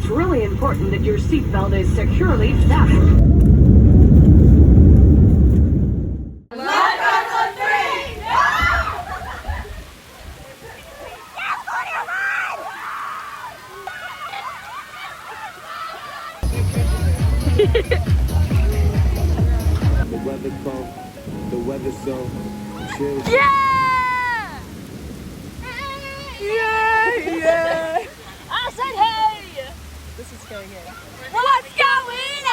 It's really important that your seatbelt is securely fastened. The weather cold, the weather so chill. Yeah! Yeah! I said hey! This is going in. What's going